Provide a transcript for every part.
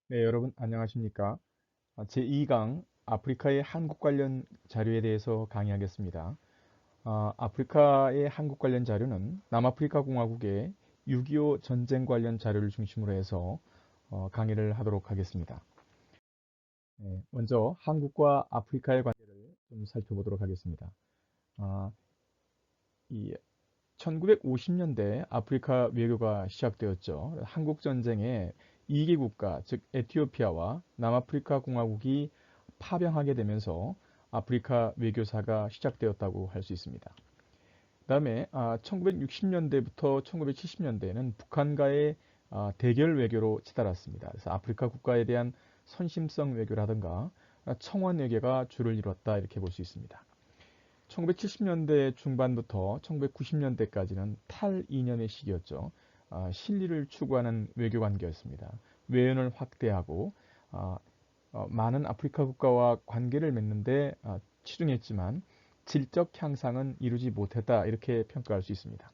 네, 여러분 안녕하십니까? 제2강 아프리카의 한국 관련 자료에 대해서 강의하겠습니다. 아프리카의 한국 관련 자료는 남아프리카 공화국의 6.25 전쟁 관련 자료를 중심으로 해서 강의를 하도록 하겠습니다. 네, 먼저 한국과 아프리카의 관계를 좀 살펴보도록 하겠습니다. 아, 이 1950년대 아프리카 외교가 시작되었죠. 한국 전쟁에 2개 국가, 즉 에티오피아와 남아프리카 공화국이 파병하게 되면서 아프리카 외교사가 시작되었다고 할 수 있습니다. 그다음에 1960년대부터 1970년대에는 북한과의 대결 외교로 치달았습니다. 그래서 아프리카 국가에 대한 선심성 외교라든가 청원 외교가 주를 이뤘다 이렇게 볼 수 있습니다. 1970년대 중반부터 1990년대까지는 탈이념의 시기였죠. 실리를 추구하는 외교 관계였습니다. 외연을 확대하고 많은 아프리카 국가와 관계를 맺는데 치중했지만 질적 향상은 이루지 못했다 이렇게 평가할 수 있습니다.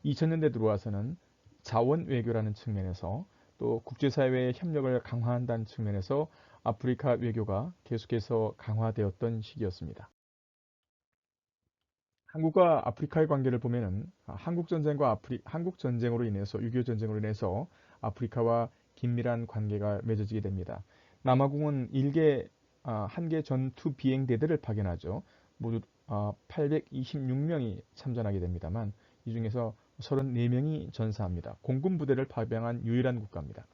2000년대 들어와서는 자원 외교라는 측면에서 또 국제사회의 협력을 강화한다는 측면에서 아프리카 외교가 계속해서 강화되었던 시기였습니다. 한국과 아프리카의 관계를 보면은 한국 전쟁으로 인해서 6.25 전쟁으로 인해서 아프리카와 긴밀한 관계가 맺어지게 됩니다. 남아공은 한 개 전투 비행대들을 파견하죠. 모두 826명이 참전하게 됩니다만 이 중에서 34명이 전사합니다. 공군 부대를 파병한 유일한 국가입니다.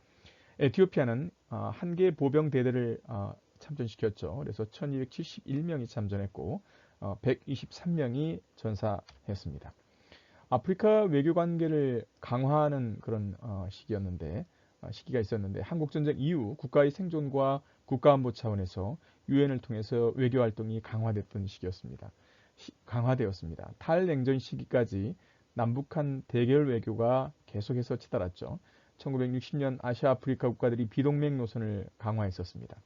에티오피아는 한 개 보병대대를 참전시켰죠. 그래서 1271명이 참전했고 123명이 전사했습니다. 아프리카 외교 관계를 강화하는 그런 시기가 있었는데 한국 전쟁 이후 국가의 생존과 국가안보 차원에서 유엔을 통해서 외교 활동이 강화됐던 시기였습니다. 강화되었습니다. 탈냉전 시기까지 남북한 대결 외교가 계속해서 치달았죠. 1960년 아시아 아프리카 국가들이 비동맹 노선을 강화했었습니다.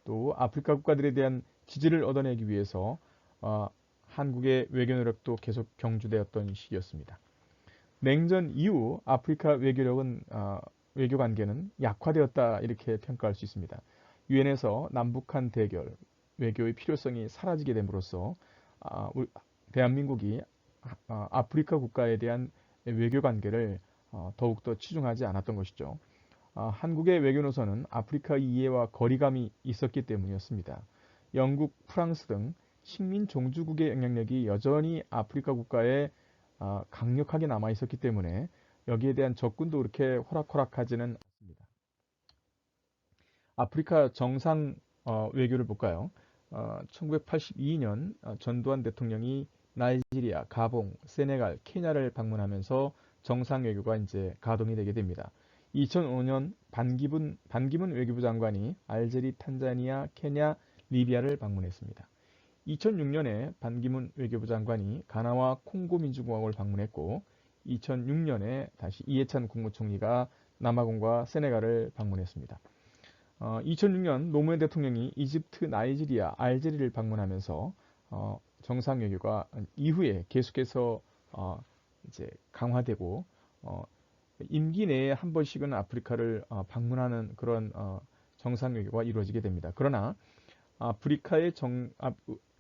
또 아프리카 국가들에 대한 지지를 얻어내기 위해서 어, 한국의 외교 노력도 계속 경주되었던 시기였습니다. 냉전 이후 아프리카 외교 관계는 약화되었다 이렇게 평가할 수 있습니다. 유엔에서 남북한 대결 외교의 필요성이 사라지게 됨으로써 대한민국이 아프리카 국가에 대한 외교 관계를 더욱더 치중하지 않았던 것이죠. 한국의 외교 노선은 아프리카 이해와 거리감이 있었기 때문이었습니다. 영국, 프랑스 등 식민 종주국의 영향력이 여전히 아프리카 국가에 강력하게 남아 있었기 때문에 여기에 대한 접근도 그렇게 호락호락하지는 않습니다. 아프리카 정상 외교를 볼까요? 1982년 전두환 대통령이 나이지리아, 가봉, 세네갈, 케냐를 방문하면서 정상 외교가 이제 가동이 되게 됩니다. 2005년 반기문 외교부 장관이 알제리, 탄자니아, 케냐, 리비아를 방문했습니다. 2006년에 반기문 외교부 장관이 가나와 콩고 민주공화국을 방문했고 2006년에 다시 이해찬 국무총리가 남아공과 세네갈을 방문했습니다. 2006년 노무현 대통령이 이집트, 나이지리아, 알제리를 방문하면서 정상 외교가 이후에 계속해서 이제 강화되고 어, 임기 내에 한 번씩은 아프리카를 방문하는 그런 정상 외교가 이루어지게 됩니다. 그러나 아프리카의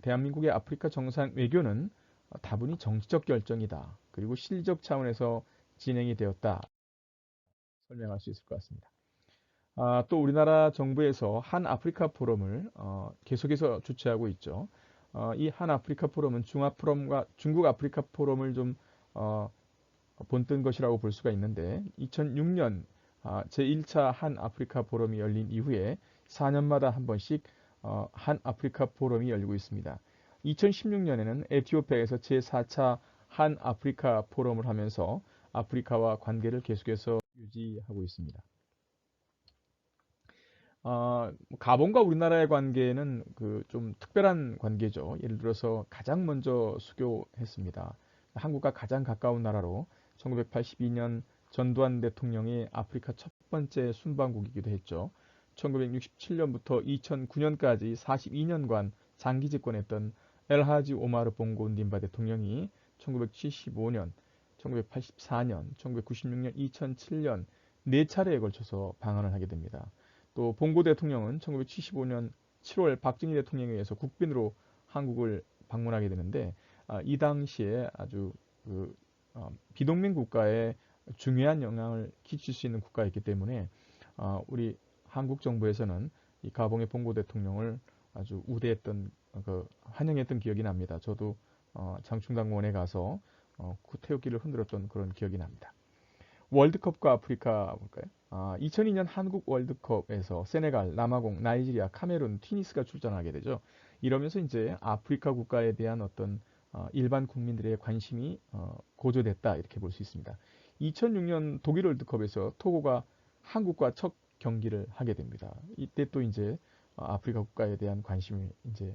대한민국의 아프리카 정상 외교는 다분히 정치적 결정이다. 그리고 실적 차원에서 진행이 되었다. 설명할 수 있을 것 같습니다. 또 우리나라 정부에서 한 아프리카 포럼을 계속해서 주최하고 있죠. 이 한 아프리카 포럼은 중국 아프리카 포럼을 좀 어, 본뜬 것이라고 볼 수가 있는데 2006년 제1차 한 아프리카 포럼이 열린 이후에 4년마다 한 번씩 한 아프리카 포럼이 열리고 있습니다. 2016년에는 에티오피아에서 제4차 한 아프리카 포럼을 하면서 아프리카와 관계를 계속해서 유지하고 있습니다. 가본과 우리나라의 관계는 그 좀 특별한 관계죠. 예를 들어서 가장 먼저 수교했습니다. 한국과 가장 가까운 나라로 1982년 전두환 대통령이 아프리카 첫 번째 순방국이기도 했죠. 1967년부터 2009년까지 42년간 장기 집권했던 엘하지 오마르 봉고 온딘바 대통령이 1975년, 1984년, 1996년, 2007년 네 차례에 걸쳐서 방한을 하게 됩니다. 또 봉고 대통령은 1975년 7월 박정희 대통령에 의해서 국빈으로 한국을 방문하게 되는데 이 당시에 아주 그 비동맹 국가에 중요한 영향을 끼칠 수 있는 국가였기 때문에 우리 한국 정부에서는 이 가봉의 봉고 대통령을 아주 우대했던 환영했던 기억이 납니다. 저도 장충당원에 가서 그 태극기를 흔들었던 그런 기억이 납니다. 월드컵과 아프리카 볼까요? 2002년 한국 월드컵에서 세네갈, 남아공, 나이지리아, 카메룬, 튀니스가 출전하게 되죠. 이러면서 이제 아프리카 국가에 대한 어떤 일반 국민들의 관심이 고조됐다 이렇게 볼 수 있습니다. 2006년 독일 월드컵에서 토고가 한국과 첫 경기를 하게 됩니다. 이때 또 이제 아프리카 국가에 대한 관심이 이제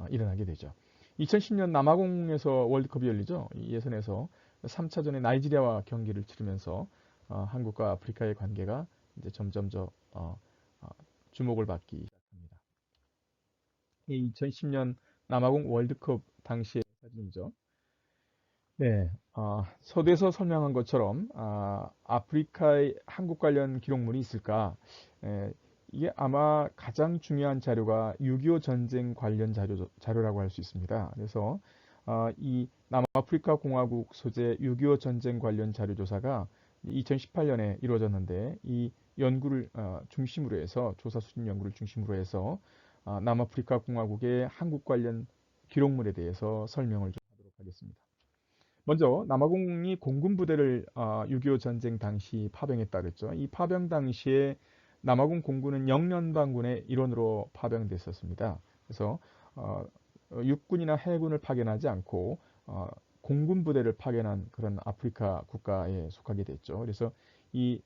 일어나게 되죠. 2010년 남아공에서 월드컵이 열리죠. 이 예선에서 3차전에 나이지리아와 경기를 치르면서 한국과 아프리카의 관계가 이제 점점 주목을 받기 시작합니다. 이 2010년 남아공 월드컵 당시의 사진이죠. 네, 서두에서 설명한 것처럼 아프리카에 한국 관련 기록물이 있을까? 에, 이게 아마 가장 중요한 자료가 6.25 전쟁 관련 자료라고 할 수 있습니다. 그래서 이 남아프리카 공화국 소재 6.25 전쟁 관련 자료 조사가 2018년에 이루어졌는데 이 연구를 중심으로 해서 조사 수집 연구를 중심으로 해서 남아프리카 공화국의 한국 관련 기록물에 대해서 설명을 좀 하도록 하겠습니다. 먼저 남아공이 공군 부대를 6.25 전쟁 당시 파병했다 그랬죠. 이 파병 당시에 남아공 공군은 영연방군의 일원으로 파병됐었습니다. 그래서 육군이나 해군을 파견하지 않고 공군 부대를 파견한 그런 아프리카 국가에 속하게 됐죠. 그래서 이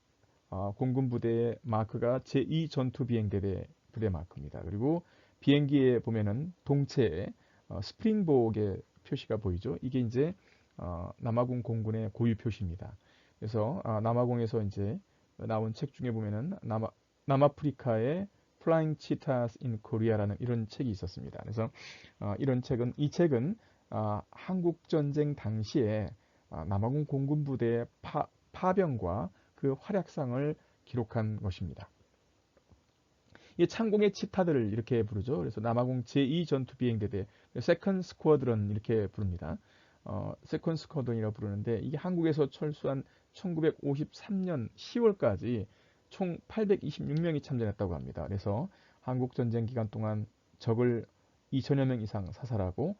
공군 부대의 마크가 제2 전투 비행대대 부대 마크입니다. 그리고 비행기에 보면은 동체에 스프링복의 표시가 보이죠. 이게 이제 남아공 공군의 고유 표시입니다. 그래서 남아공에서 이제 나온 책 중에 보면은 남아프리카의 Flying Cheetahs in Korea라는 이런 책이 있었습니다. 그래서 이 책은 한국 전쟁 당시에 남아공 공군 부대의 파병과 그 활약상을 기록한 것입니다. 이 창공의 치타들을 이렇게 부르죠. 그래서 남아공 제2 전투 비행대대 세컨 스쿼드런 이렇게 부릅니다. 세컨 스쿼드런이라고 부르는데 이게 한국에서 철수한 1953년 10월까지 총 826명이 참전했다고 합니다. 그래서 한국 전쟁 기간 동안 적을 2천여 명 이상 사살하고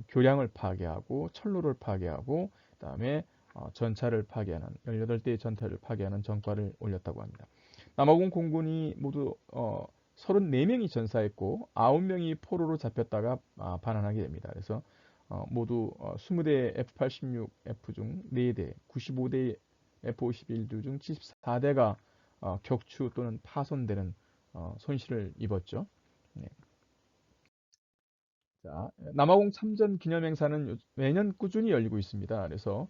교량을 파괴하고 철로를 파괴하고 그다음에 전차를 파괴하는 18대의 전차를 파괴하는 전과를 올렸다고 합니다. 남아공 공군이 모두 34명이 전사했고 9명이 포로로 잡혔다가 반환하게 됩니다. 그래서 모두 20대 F-86F 중 4대, 95대 F-51두 중 74대가 격추 또는 파손되는 손실을 입었죠. 네. 자, 남아공 참전 기념행사는 매년 꾸준히 열리고 있습니다. 그래서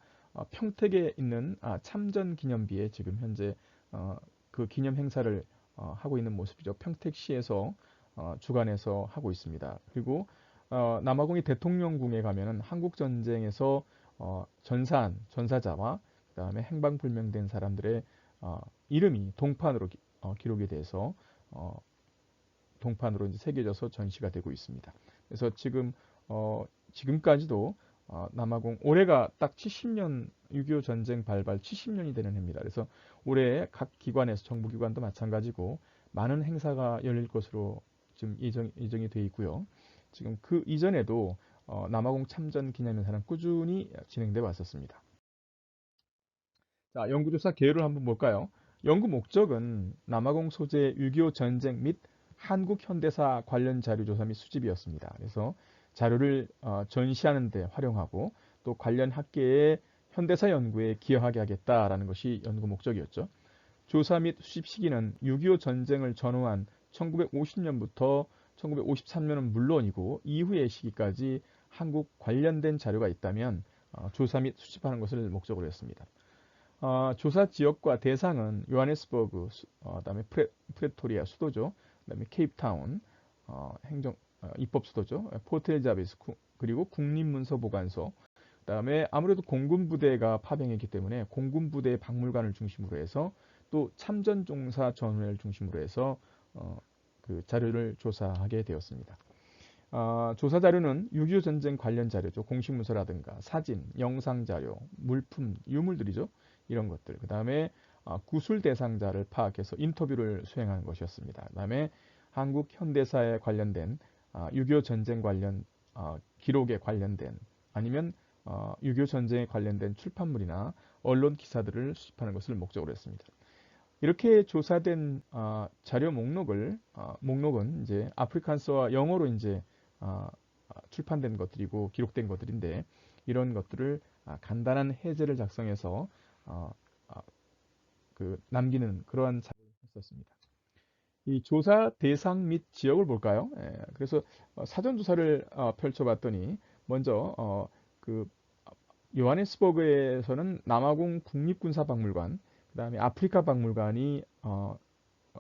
평택에 있는 참전 기념비에 지금 현재 그 기념 행사를 하고 있는 모습이죠. 평택시에서 주관해서 하고 있습니다. 그리고 남아공의 대통령궁에 가면은 한국 전쟁에서 전사한 전사자와 그다음에 행방불명된 사람들의 이름이 동판으로 기록이 돼서 동판으로 이제 새겨져서 전시가 되고 있습니다. 그래서 지금까지도 남아공 올해가 딱 70년 6.25 전쟁 발발 70년이 되는 해입니다. 그래서 올해 각 기관에서 정부기관도 마찬가지고 많은 행사가 열릴 것으로 지금 예정이 돼 있고요. 지금 그 이전에도 남아공 참전 기념행사는 꾸준히 진행돼 왔었습니다. 자, 연구조사 개요를 한번 볼까요? 연구 목적은 남아공 소재 6.25 전쟁 및 한국 현대사 관련 자료 조사 및 수집이었습니다. 그래서 자료를 전시하는 데 활용하고 또 관련 학계의 현대사 연구에 기여하게 하겠다라는 것이 연구 목적이었죠. 조사 및 수집 시기는 6.25 전쟁을 전후한 1950년부터 1953년은 물론이고 이후의 시기까지 한국 관련된 자료가 있다면 조사 및 수집하는 것을 목적으로 했습니다. 조사 지역과 대상은 요하네스버그, 그다음에 프레토리아 수도죠. 그다음에 케이프타운, 입법 수도죠. 포트 엘자베스 그리고 국립문서보관소. 그다음에 아무래도 공군 부대가 파병했기 때문에 공군 부대 박물관을 중심으로 해서 또 참전 종사 전원을 중심으로 해서 그 자료를 조사하게 되었습니다. 조사 자료는 6.25 전쟁 관련 자료죠. 공식 문서라든가 사진, 영상 자료, 물품, 유물들이죠. 이런 것들. 그 다음에 구술 대상자를 파악해서 인터뷰를 수행하는 것이었습니다. 그 다음에 한국 현대사에 관련된 6.25 전쟁 관련 기록에 관련된 아니면 6.25 전쟁에 관련된 출판물이나 언론 기사들을 수집하는 것을 목적으로 했습니다. 이렇게 조사된 자료 목록은 이제 아프리칸스와 영어로 이제 출판된 것들이고 기록된 것들인데 이런 것들을 간단한 해제를 작성해서 어, 어, 그 남기는 그러한 작업을 했었습니다. 이 조사 대상 및 지역을 볼까요? 그래서 사전 조사를 펼쳐봤더니 먼저 그 요하네스버그에서는 남아공 국립군사박물관, 그 다음에 아프리카 박물관이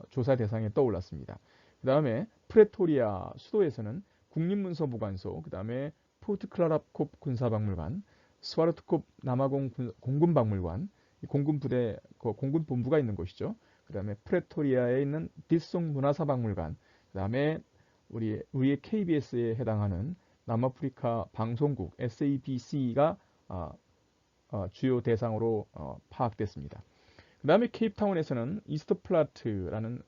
조사 대상에 떠올랐습니다. 그 다음에 프레토리아 수도에서는 국립문서보관소, 그 다음에 포트클라라콥 군사박물관, 스와르트콥 남아공 공군박물관, 공군부대, 공군본부가 있는 곳이죠. 그 다음에 프레토리아에 있는 뒷송 문화사박물관, 그 다음에 우리의 KBS에 해당하는 남아프리카 방송국 SABC가 주요 대상으로 파악됐습니다. 그 다음에 케이프타운에서는 이스트플라트라는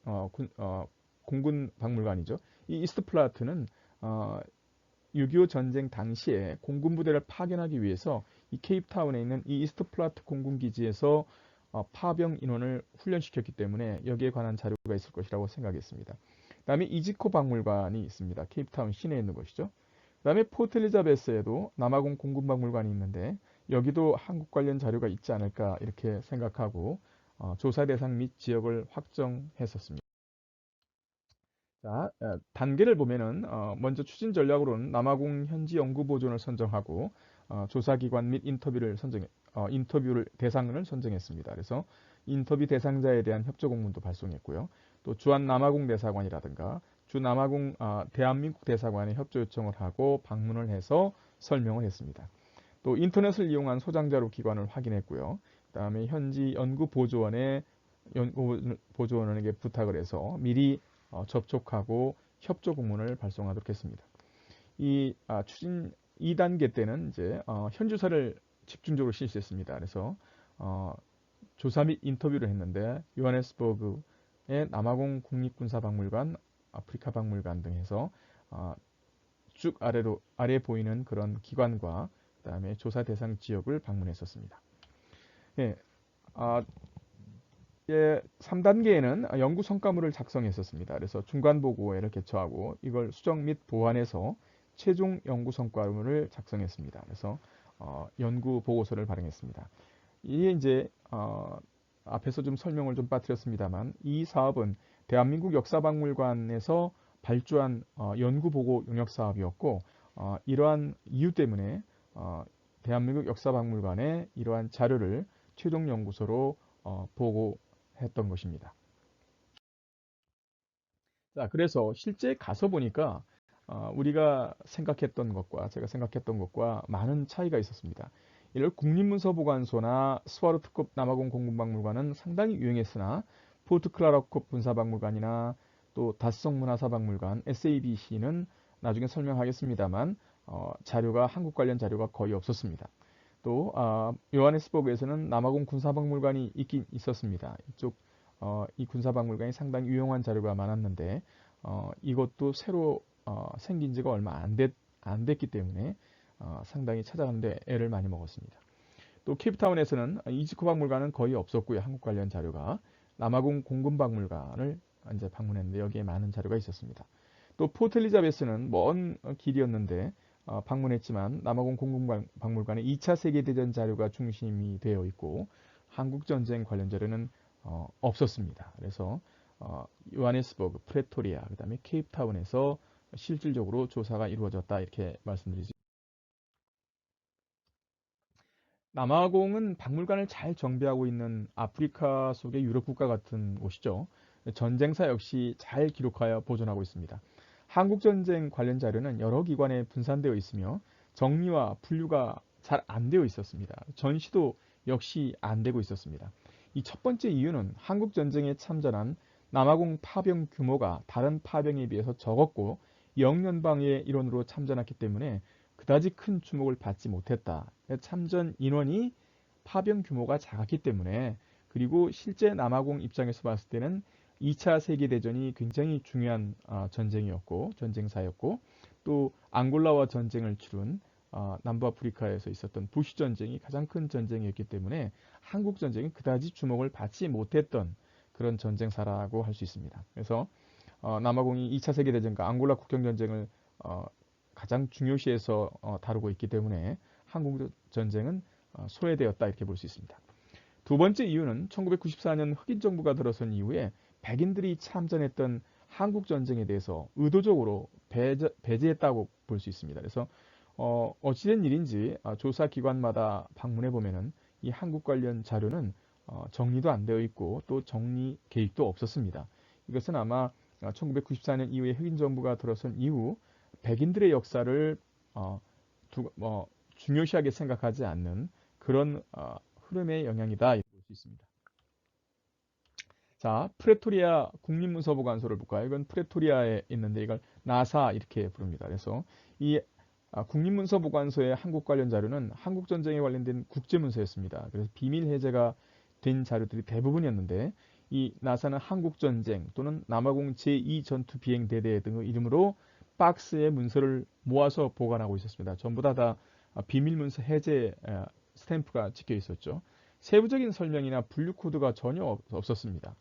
공군 박물관이죠. 이 이스트플라트는 6.25 전쟁 당시에 공군 부대를 파견하기 위해서 이 케이프타운에 있는 이 이스트플라트 공군 기지에서 파병 인원을 훈련시켰기 때문에 여기에 관한 자료가 있을 것이라고 생각했습니다. 그 다음에 이지코 박물관이 있습니다. 케이프타운 시내에 있는 것이죠. 그 다음에 포트 엘리자베스에도 남아공 공군 박물관이 있는데 여기도 한국 관련 자료가 있지 않을까 이렇게 생각하고 조사 대상 및 지역을 확정했었습니다. 자, 단계를 보면은 먼저 추진 전략으로는 남아공 현지 연구 보존을 선정하고 조사 기관 및 인터뷰를 대상을 선정했습니다. 그래서 인터뷰 대상자에 대한 협조 공문도 발송했고요. 또 주한 남아공 대사관이라든가 주 남아공 대한민국 대사관에 협조 요청을 하고 방문을 해서 설명을 했습니다. 또 인터넷을 이용한 소장자료 기관을 확인했고요. 그다음에 현지 연구보조원에게 부탁을 해서 미리 접촉하고 협조 공문을 발송하도록 했습니다. 이 추진 2단계 때는 이제 현주사를 집중적으로 실시했습니다. 그래서 조사 및 인터뷰를 했는데 요하네스버그의 남아공 국립군사박물관, 아프리카 박물관 등에서 쭉 아래 보이는 그런 기관과 그다음에 조사 대상 지역을 방문했었습니다. 예, 아, 3단계에는 연구 성과물을 작성했었습니다. 그래서 중간 보고회를 개최하고 이걸 수정 및 보완해서 최종 연구 성과물을 작성했습니다. 그래서 연구 보고서를 발행했습니다. 이게 이제 앞에서 좀 설명을 좀 빠뜨렸습니다만 이 사업은 대한민국 역사박물관에서 발주한 연구보고 용역 사업이었고 이러한 이유 때문에 대한민국 역사박물관에 이러한 자료를 최종 연구서로 보고했던 것입니다. 자, 그래서 실제 가서 보니까 우리가 생각했던 것과 제가 생각했던 것과 많은 차이가 있었습니다. 이를 국립문서보관소나 스와르트콥 남아공 공군박물관은 상당히 유용했으나 포트클라라콥 군사박물관이나 또 다스성 문화사박물관 SABC는 나중에 설명하겠습니다만 한국 관련 자료가 거의 없었습니다. 또 요하네스버그에서는 남아공 군사박물관이 있긴 있었습니다. 이 군사박물관이 상당히 유용한 자료가 많았는데 이것도 새로 생긴 지가 얼마 안 됐기 때문에 상당히 찾아가는데 애를 많이 먹었습니다. 또 케이프타운에서는 이지코 박물관은 거의 없었고요. 한국 관련 자료가 남아공 공군박물관을 이제 방문했는데 여기에 많은 자료가 있었습니다. 또 포트 엘리자베스는 먼 길이었는데 방문했지만 남아공 공군박물관에 2차 세계대전 자료가 중심이 되어 있고 한국전쟁 관련 자료는 없었습니다. 그래서 요하네스버그, 프레토리아, 그 다음에 케이프타운에서 실질적으로 조사가 이루어졌다 이렇게 말씀드리죠. 남아공은 박물관을 잘 정비하고 있는 아프리카 속의 유럽 국가 같은 곳이죠. 전쟁사 역시 잘 기록하여 보존하고 있습니다. 한국전쟁 관련 자료는 여러 기관에 분산되어 있으며 정리와 분류가 잘 안 되어 있었습니다. 전시도 역시 안 되고 있었습니다. 이 첫 번째 이유는 한국전쟁에 참전한 남아공 파병 규모가 다른 파병에 비해서 적었고 영연방의 일원으로 참전했기 때문에 그다지 큰 주목을 받지 못했다. 참전 인원이 파병 규모가 작았기 때문에, 그리고 실제 남아공 입장에서 봤을 때는 2차 세계대전이 굉장히 중요한 전쟁이었고 전쟁사였고, 또 앙골라와 전쟁을 치룬 남부아프리카에서 있었던 부시 전쟁이 가장 큰 전쟁이었기 때문에 한국 전쟁이 그다지 주목을 받지 못했던 그런 전쟁사라고 할 수 있습니다. 그래서 남아공이 2차 세계대전과 앙골라 국경전쟁을 가장 중요시해서 다루고 있기 때문에 한국 전쟁은 소외되었다 이렇게 볼 수 있습니다. 두 번째 이유는 1994년 흑인 정부가 들어선 이후에 백인들이 참전했던 한국 전쟁에 대해서 의도적으로 배제했다고 볼 수 있습니다. 그래서 어찌된 일인지 조사 기관마다 방문해 보면은 이 한국 관련 자료는 정리도 안 되어 있고 또 정리 계획도 없었습니다. 이것은 아마 1994년 이후에 흑인 정부가 들어선 이후 백인들의 역사를 중요시하게 생각하지 않는 그런 흐름의 영향이다 이렇게 볼 수 있습니다. 자, 프레토리아 국립문서보관소를 볼까요? 이건 프레토리아에 있는데 이걸 나사 이렇게 부릅니다. 그래서 이 국립문서보관소의 한국 관련 자료는 한국 전쟁에 관련된 국제문서였습니다. 그래서 비밀 해제가 된 자료들이 대부분이었는데, 이 나사는 한국 전쟁 또는 남아공 제2전투 비행대대 등의 이름으로 박스에 문서를 모아서 보관하고 있었습니다. 전부 다 비밀문서 해제 스탬프가 찍혀 있었죠. 세부적인 설명이나 분류 코드가 전혀 없었습니다.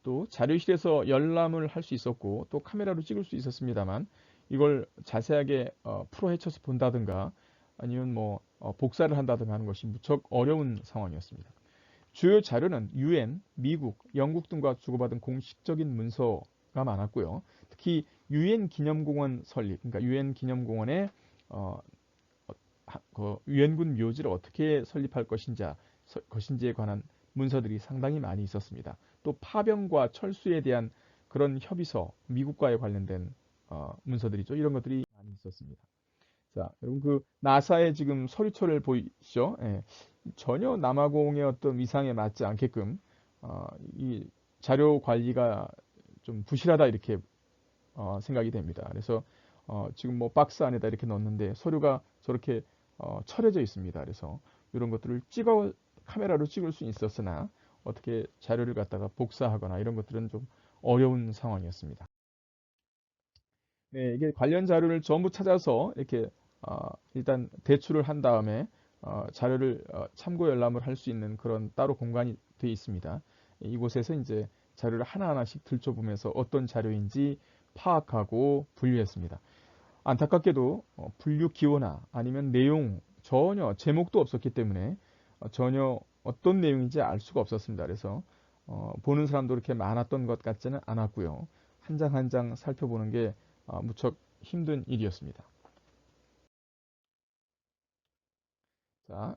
또 자료실에서 열람을 할 수 있었고 또 카메라로 찍을 수 있었습니다만, 이걸 자세하게 풀어 헤쳐서 본다든가 아니면 복사를 한다든가 하는 것이 무척 어려운 상황이었습니다. 주요 자료는 UN, 미국, 영국 등과 주고받은 공식적인 문서가 많았고요. 특히 UN 기념공원 설립, 그러니까 UN 기념공원에 그 유엔군 묘지를 어떻게 설립할 것인지에 관한 문서들이 상당히 많이 있었습니다. 또 파병과 철수에 대한 그런 협의서, 미국과에 관련된 문서들이죠. 이런 것들이 많이 있었습니다. 자, 여러분 그 나사의 지금 서류처를 보이시죠? 예, 전혀 남아공의 어떤 위상에 맞지 않게끔 이 자료 관리가 좀 부실하다 이렇게 생각이 됩니다. 그래서 지금 박스 안에다 이렇게 넣었는데 서류가 저렇게 처려져 있습니다. 그래서 이런 것들을 카메라로 찍을 수 있었으나 어떻게 자료를 갖다가 복사하거나 이런 것들은 좀 어려운 상황이었습니다. 네, 이게 관련 자료를 전부 찾아서 이렇게 일단 대출을 한 다음에 자료를 참고 열람을 할 수 있는 그런 따로 공간이 되어 있습니다. 이곳에서 이제 자료를 하나하나씩 들춰보면서 어떤 자료인지 파악하고 분류했습니다. 안타깝게도 분류 기호나 아니면 내용 전혀 제목도 없었기 때문에 전혀 어떤 내용인지 알 수가 없었습니다. 그래서 보는 사람도 그렇게 많았던 것 같지는 않았고요. 한 장 한 장 살펴보는 게 무척 힘든 일이었습니다. 자,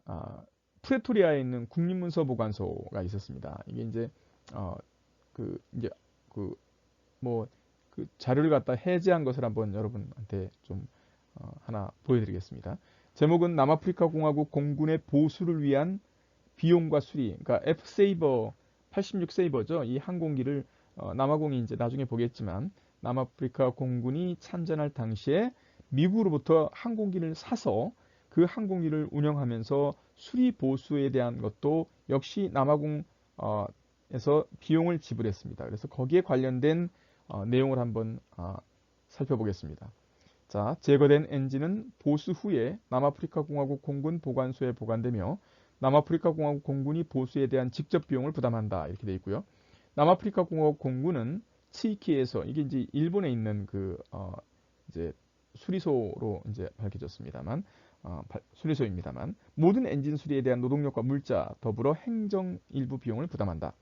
프레토리아에 있는 국립문서보관소가 있었습니다. 이게 이제 이제 그 그 자료를 갖다 해제한 것을 한번 여러분한테 좀 하나 보여드리겠습니다. 제목은 남아프리카 공화국 공군의 보수를 위한 비용과 수리, 그러니까 F-세이버 86 세이버죠. 이 항공기를 남아공이 이제 나중에 보겠지만 남아프리카 공군이 참전할 당시에 미국으로부터 항공기를 사서 그 항공기를 운영하면서 수리 보수에 대한 것도 역시 남아공에서 비용을 지불했습니다. 그래서 거기에 관련된 내용을 한번 살펴보겠습니다. 자, 제거된 엔진은 보수 후에 남아프리카 공화국 공군 보관소에 보관되며 남아프리카 공화국 공군이 보수에 대한 직접 비용을 부담한다 이렇게 되어 있고요. 남아프리카 공화국 공군은 치이키에서, 이게 이제 일본에 있는 이제 수리소로 이제 밝혀졌습니다만 수리소입니다만, 모든 엔진 수리에 대한 노동력과 물자 더불어 행정 일부 비용을 부담한다.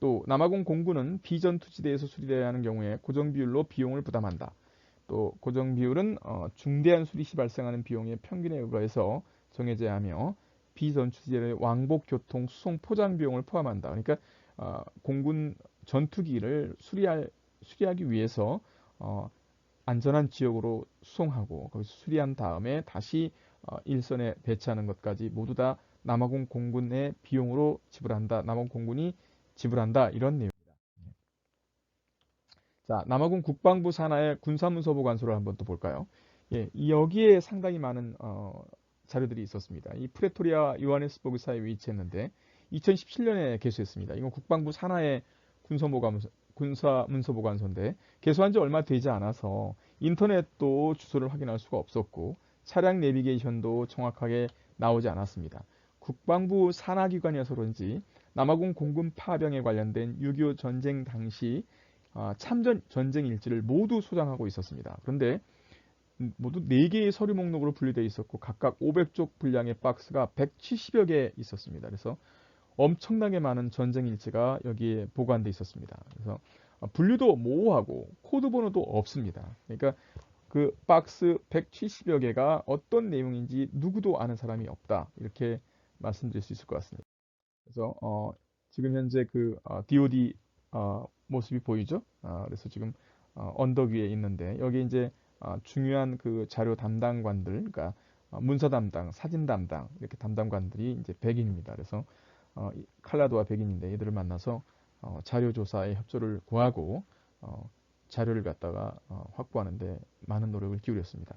또 남아공 공군은 비전투지대에서 수리되어야 하는 경우에 고정 비율로 비용을 부담한다. 또 고정 비율은 중대한 수리 시 발생하는 비용의 평균에 의거해서 정해져야 하며 비전투지대의 왕복 교통 수송 포장 비용을 포함한다. 그러니까 공군 전투기를 수리하기 위해서 안전한 지역으로 수송하고 거기서 수리한 다음에 다시 일선에 배치하는 것까지 모두 다 남아공 공군의 비용으로 지불한다. 남아공 공군이 지불한다. 이런 내용입니다. 자, 남아공 국방부 산하의 군사문서보관소를 한번 또 볼까요? 예, 여기에 상당히 많은 자료들이 있었습니다. 이 프레토리아 요하네스버그 사이에 위치했는데 2017년에 개소했습니다. 이건 국방부 산하의 군사문서보관소인데 개소한 지 얼마 되지 않아서 인터넷도 주소를 확인할 수가 없었고 차량 내비게이션도 정확하게 나오지 않았습니다. 국방부 산하기관이어서 그런지 남아공 공군 파병에 관련된 6.25 전쟁 당시 참전 전쟁 일지를 모두 소장하고 있었습니다. 그런데 모두 4개의 서류 목록으로 분리되어 있었고 각각 500쪽 분량의 박스가 170여 개 있었습니다. 그래서 엄청나게 많은 전쟁 일지가 여기에 보관되어 있었습니다. 그래서 분류도 모호하고 코드 번호도 없습니다. 그러니까 그 박스 170여 개가 어떤 내용인지 누구도 아는 사람이 없다. 이렇게 말씀드릴 수 있을 것 같습니다. 그래서 지금 현재 그 DoD 모습이 보이죠? 그래서 지금 언덕 위에 있는데 여기 이제 중요한 그 자료 담당관들, 그러니까 문서 담당, 사진 담당 이렇게 담당관들이 이제 백인입니다. 그래서 칼라도와 백인인데 이들을 만나서 자료 조사에 협조를 구하고 자료를 갖다가 확보하는데 많은 노력을 기울였습니다.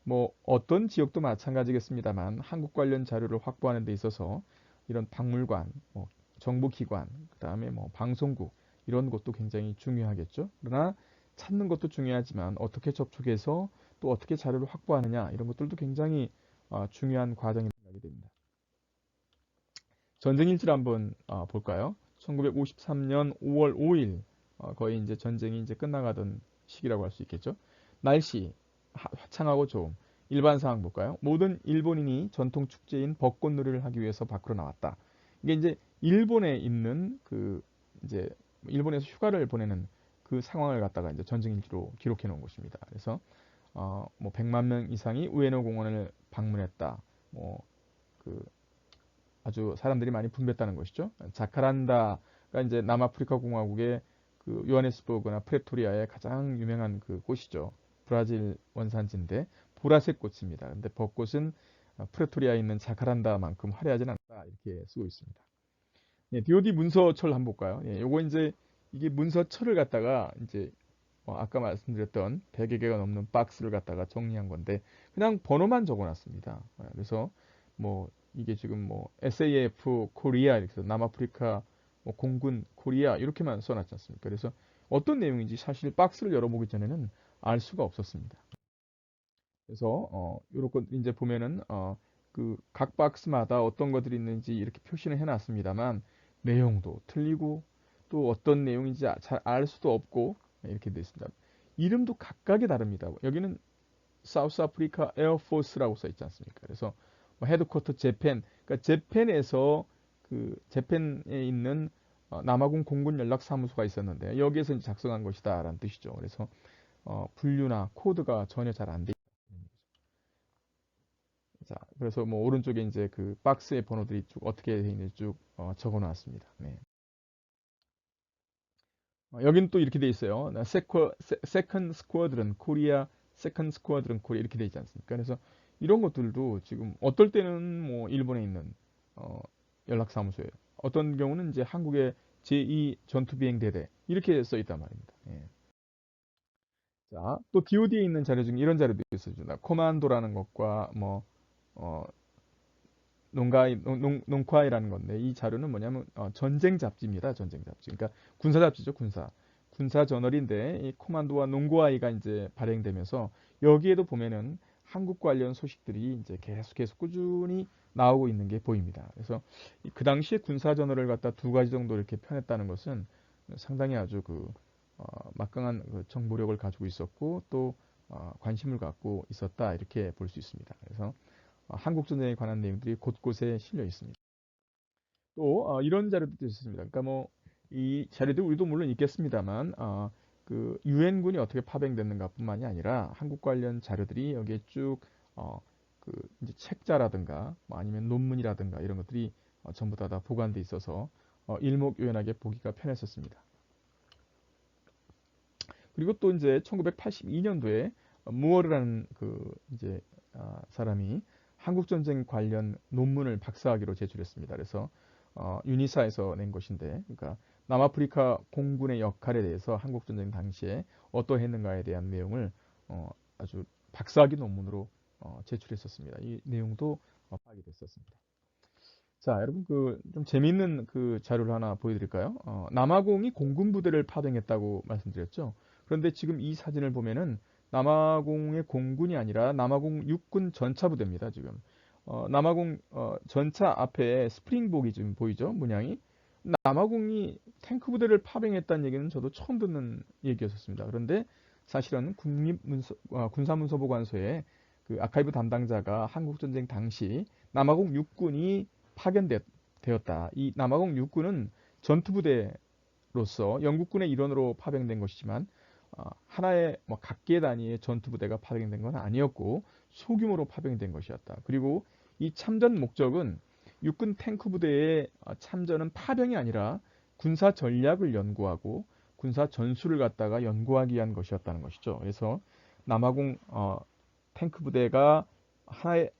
뭐 어떤 지역도 마찬가지겠습니다만 한국 관련 자료를 확보하는 데 있어서 이런 박물관, 뭐 정보기관, 그다음에 뭐 방송국 이런 것도 굉장히 중요하겠죠. 그러나 찾는 것도 중요하지만 어떻게 접촉해서 또 어떻게 자료를 확보하느냐 이런 것들도 굉장히 중요한 과정이 생각이 됩니다. 전쟁 일지를 한번 볼까요? 1953년 5월 5일 거의 이제 전쟁이 이제 끝나가던 시기라고 할 수 있겠죠. 날씨 화창하고 좋음. 일반 상황 볼까요? 모든 일본인이 전통 축제인 벚꽃놀이를 하기 위해서 밖으로 나왔다. 이게 이제 일본에 있는 그 이제 일본에서 휴가를 보내는 그 상황을 갖다가 이제 전쟁 일지로 기록해 놓은 것입니다. 그래서 뭐 100만 명 이상이 우에노 공원을 방문했다. 뭐 그 아주 사람들이 많이 분배했다는 것이죠. 자카란다가 이제 남아프리카 공화국의 그 요하네스버그나 프레토리아의 가장 유명한 그 꽃이죠. 브라질 원산지인데 보라색 꽃입니다. 근데 벚꽃은 프레토리아에 있는 자카란다만큼 화려하진 않다 이렇게 쓰고 있습니다. 예, DoD 문서철 한번 볼까요? 예, 요거 이제 이게 문서철을 갖다가 이제 아까 말씀드렸던 100여 개가 넘는 박스를 갖다가 정리한 건데 그냥 번호만 적어놨습니다. 그래서 뭐 이게 지금 뭐 SAF 코리아 이렇게 해서 남아프리카 뭐 공군 코리아 이렇게만 써놨지 않습니까? 그래서 어떤 내용인지 사실 박스를 열어보기 전에는 알 수가 없었습니다. 그래서 요렇게 이제 보면은 그 각 박스마다 어떤 것들이 있는지 이렇게 표시는 해놨습니다만 내용도 틀리고 또 어떤 내용인지 잘 알 수도 없고 이렇게 되어 있습니다. 이름도 각각이 다릅니다. 여기는 사우스 아프리카 에어포스라고 써 있지 않습니까? 그래서 뭐 헤드쿼터 재팬, 그러니까 재팬에서 그 재팬에 있는 남아공 공군 연락 사무소가 있었는데 여기에서 이제 작성한 것이다라는 뜻이죠. 그래서 분류나 코드가 전혀 잘 안 돼. 자, 그래서 뭐 오른쪽에 이제 그 박스의 번호들이 쭉 어떻게 되어 있는지 쭉 적어 놨습니다. 네. 여기는 또 이렇게 돼 있어요. 세컨 스쿼드런 코리아, 세컨 스쿼드런 코리아 이렇게 돼 있지 않습니까? 그래서 이런 것들도 지금 어떨 때는 뭐 일본에 있는 어, 연락사무소예요. 어떤 경우는 이제 한국의 제2 전투비행대대 이렇게 써 있단 말입니다. 예. 자, 또 DoD에 있는 자료 중에 이런 자료도 있어요. 코만도라는 것과 뭐 어, 농과이라는 건데 이 자료는 뭐냐면 전쟁 잡지입니다. 전쟁 잡지. 그러니까 군사 잡지죠, 군사. 군사 저널인데 이 코만도와 농구아이가 이제 발행되면서 여기에도 보면은 한국 관련 소식들이 이제 계속 꾸준히 나오고 있는 게 보입니다. 그래서 그 당시에 군사 저널을 갖다 2가지 정도 이렇게 펴냈다는 것은 상당히 아주 그 막강한 그 정보력을 가지고 있었고 또 관심을 갖고 있었다 이렇게 볼 수 있습니다. 그래서 한국 전쟁에 관한 내용들이 곳곳에 실려 있습니다. 또 이런 자료도 있습니다. 그러니까 뭐 이 자료도 우리도 물론 있겠습니다만 그 유엔군이 어떻게 파병됐는가뿐만이 아니라 한국 관련 자료들이 여기에 쭉 그 이제 책자라든가 뭐 아니면 논문이라든가 이런 것들이 전부 다 보관돼 있어서 일목요연하게 보기가 편했었습니다. 그리고 또 이제 1982년도에 무어르라는 그 이제 사람이 한국 전쟁 관련 논문을 박사학위로 제출했습니다. 그래서 유니사에서 낸 것인데, 그러니까 남아프리카 공군의 역할에 대해서 한국전쟁 당시에 어떠했는가에 대한 내용을 아주 박사학위 논문으로 제출했었습니다. 이 내용도 파악이 됐었습니다. 자, 여러분 그 좀 재미있는 그 자료를 하나 보여드릴까요? 남아공이 공군 부대를 파병했다고 말씀드렸죠. 그런데 지금 이 사진을 보면은 남아공의 공군이 아니라 남아공 육군 전차 부대입니다. 지금 남아공 전차 앞에 스프링복이 지금 보이죠? 문양이. 남아공이 탱크 부대를 파병했다는 얘기는 저도 처음 듣는 얘기였었습니다. 그런데 사실은 군사문서보관소에 그 아카이브 담당자가 한국전쟁 당시 남아공 육군이 파견되었다. 이 남아공 육군은 전투부대로서 영국군의 일원으로 파병된 것이지만 하나의 뭐 각계 단위의 전투부대가 파병된 건 아니었고 소규모로 파병된 것이었다. 그리고 이 참전 목적은 육군 탱크 부대의 참전은 파병이 아니라 군사 전략을 연구하고 군사 전술을 갖다가 연구하기 위한 것이었다는 것이죠. 그래서 남아공 탱크 부대가 하나의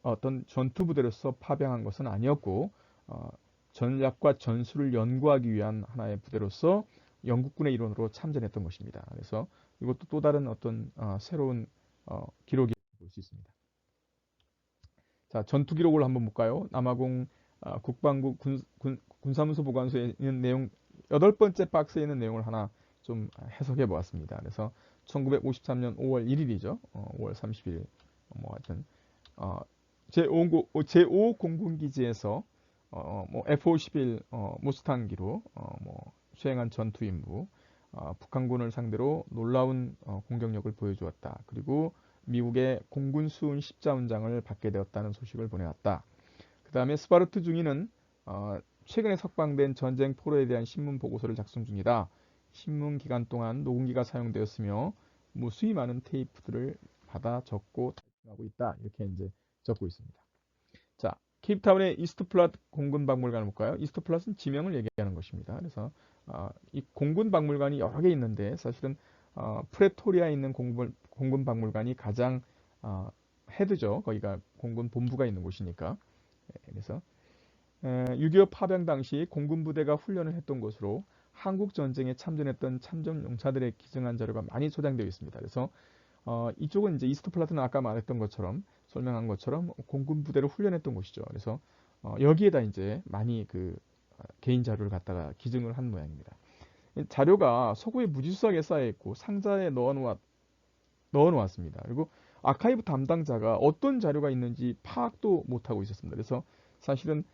어떤 전투 부대로서 파병한 것은 아니었고 전략과 전술을 연구하기 위한 하나의 부대로서 영국군의 일원으로 참전했던 것입니다. 그래서 이것도 또 다른 어떤 새로운 기록이 볼 수 있습니다. 자, 전투 기록을 한번 볼까요? 남아공 국방부 군사문서 보관소에 있는 내용 8번째 박스에 있는 내용을 하나 좀 해석해 보았습니다. 그래서 1953년 5월 1일이죠. 5월 30일 뭐 하여튼 제5 공군기지에서 뭐 F-51 무스탕기로 뭐 수행한 전투 임무, 북한군을 상대로 놀라운 공격력을 보여주었다. 그리고 미국의 공군 수훈 십자훈장을 받게 되었다는 소식을 보내왔다. 그 다음에 스바르트 중위는 최근에 석방된 전쟁 포로에 대한 신문 보고서를 작성 중이다. 신문 기간 동안 녹음기가 사용되었으며 무수히 많은 테이프들을 받아 적고 타이핑하고 있다. 이렇게 이제 적고 있습니다. 자, 케이프타운의 이스트플랏 공군박물관을 볼까요? 이스트플랏은 지명을 얘기하는 것입니다. 그래서 이 공군박물관이 여러 개 있는데 사실은 프레토리아에 있는 공군박물관이 가장 헤드죠. 거기가 공군 본부가 있는 곳이니까. 그래서 6.25 파병 당시 공군 부대가 훈련을 했던 곳으로 한국 전쟁에 참전했던 참전 용사들의 기증한 자료가 많이 소장되어 있습니다. 그래서 이쪽은 이제 이스트 플라트는 아까 말했던 것처럼 설명한 것처럼 공군 부대를 훈련했던 곳이죠. 그래서 여기에다 이제 많이 그 개인 자료를 갖다가 기증을 한 모양입니다. 자료가 서구에 무지수하게 쌓여 있고 상자에 넣어놓았습니다. 그리고 아카이브 담당자가 어떤 자료가 있는지 파악도 못하고 있었습니다. 그래서 사실은